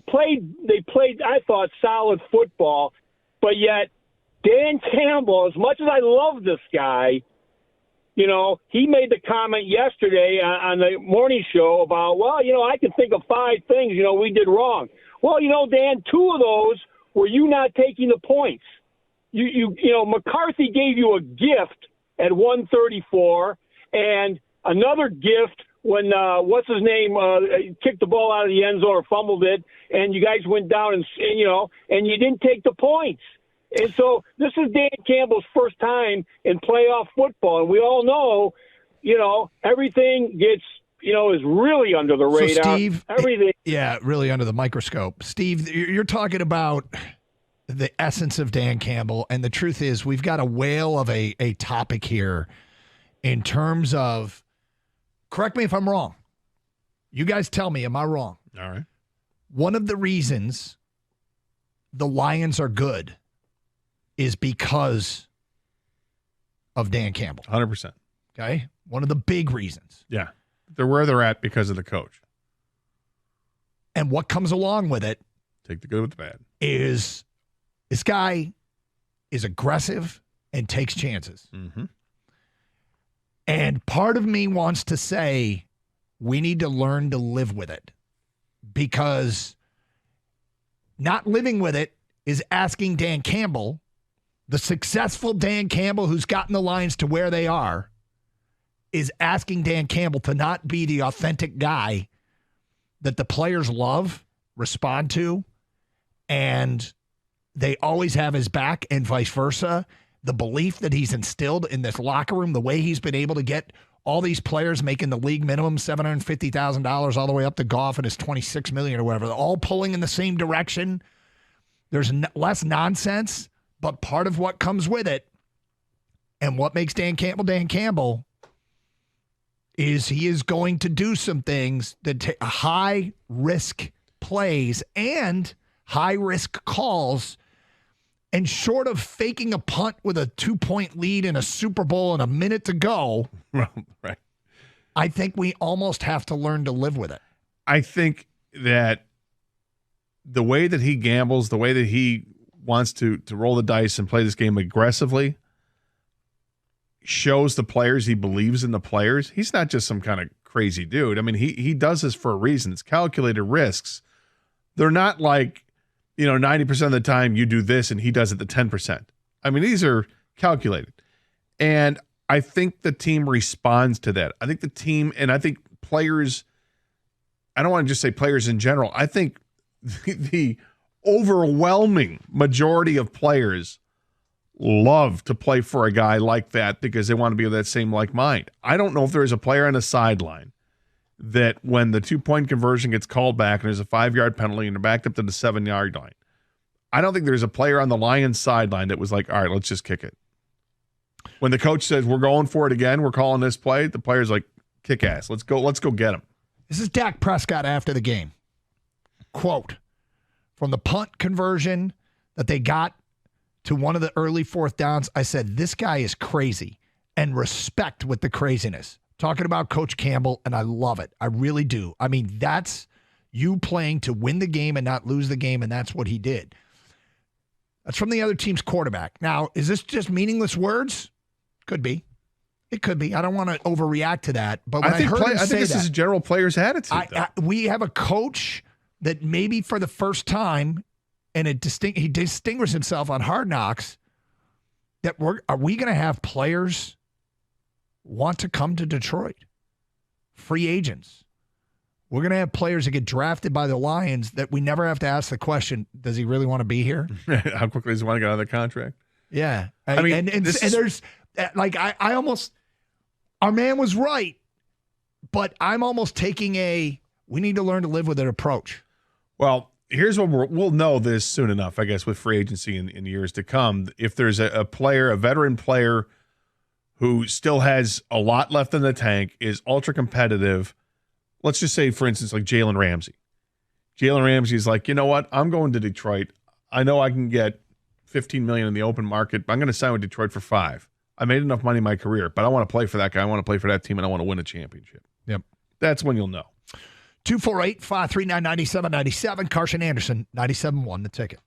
played, I thought, solid football, but yet Dan Campbell, as much as I love this guy, he made the comment yesterday on the morning show about, I can think of 5 things, we did wrong. Well, Dan, 2 of those were you not taking the points. McCarthy gave you a gift at 134 and another gift when what's his name kicked the ball out of the end zone or fumbled it, and you guys went down and you didn't take the points. And so this is Dan Campbell's first time in playoff football, and we all know, everything gets is really under the radar. So Steve, everything, yeah, really under the microscope. Steve, you're talking about the essence of Dan Campbell, and the truth is we've got a whale of a topic here in terms of, correct me if I'm wrong. You guys tell me, am I wrong? All right. One of the reasons the Lions are good is because of Dan Campbell. 100%. Okay? One of the big reasons. Yeah. They're where they're at because of the coach. And what comes along with it, take the good with the bad, is this guy is aggressive and takes chances. Mm-hmm. And part of me wants to say we need to learn to live with it, because not living with it is asking Dan Campbell, the successful Dan Campbell who's gotten the Lions to where they are, is asking Dan Campbell to not be the authentic guy that the players love, respond to, and they always have his back, and vice versa. The belief that he's instilled in this locker room, the way he's been able to get all these players making the league minimum $750,000 all the way up to Goff and his $26 million or whatever, they're all pulling in the same direction. There's less nonsense, but part of what comes with it and what makes Dan Campbell is he is going to do some things that take high-risk plays and high-risk calls, and short of faking a punt with a 2-point lead in a Super Bowl and a minute to go, right. I think we almost have to learn to live with it. I think that the way that he gambles, the way that he wants to roll the dice and play this game aggressively, shows the players he believes in the players. He's not just some kind of crazy dude. I mean, he does this for a reason. It's calculated risks. They're not like, 90% of the time you do this and he does it the 10%. I mean, these are calculated. And I think the team responds to that. I think the team, and I think players, I don't want to just say players in general. I think the overwhelming majority of players love to play for a guy like that because they want to be of that same like mind. I don't know if there's a player on the sideline that when the 2-point conversion gets called back and there's a 5-yard penalty and they're backed up to the 7-yard line, I don't think there's a player on the Lions sideline that was like, all right, let's just kick it. When the coach says we're going for it again, we're calling this play, the player's like, kick ass. Let's go get him. This is Dak Prescott after the game. Quote, from the punt conversion that they got to one of the early 4th downs, I said, this guy is crazy, and respect with the craziness. Talking about Coach Campbell, and I love it. I really do. I mean, that's you playing to win the game and not lose the game, and that's what he did. That's from the other team's quarterback. Now, is this just meaningless words? Could be. It could be. I don't want to overreact to that. But when I think this is a general player's attitude. We have a coach that maybe for the first time, and he distinguished himself on Hard Knocks, that are we going to have players want to come to Detroit? Free agents. We're going to have players that get drafted by the Lions that we never have to ask the question, does he really want to be here? How quickly does he want to get out of the contract? Yeah. I mean, and there's, like, I almost, our man was right, but I'm almost taking we need to learn to live with it approach. Well, here's what we'll know this soon enough, I guess, with free agency in years to come. If there's a player, a veteran player who still has a lot left in the tank, is ultra competitive, let's just say, for instance, like Jalen Ramsey. Jalen Ramsey is like, you know what? I'm going to Detroit. I know I can get $15 million in the open market, but I'm going to sign with Detroit for $5 million. I made enough money in my career, but I want to play for that guy. I want to play for that team, and I want to win a championship. Yep. That's when you'll know. 248-539-9797. Carson Anderson, 97.1 The Ticket.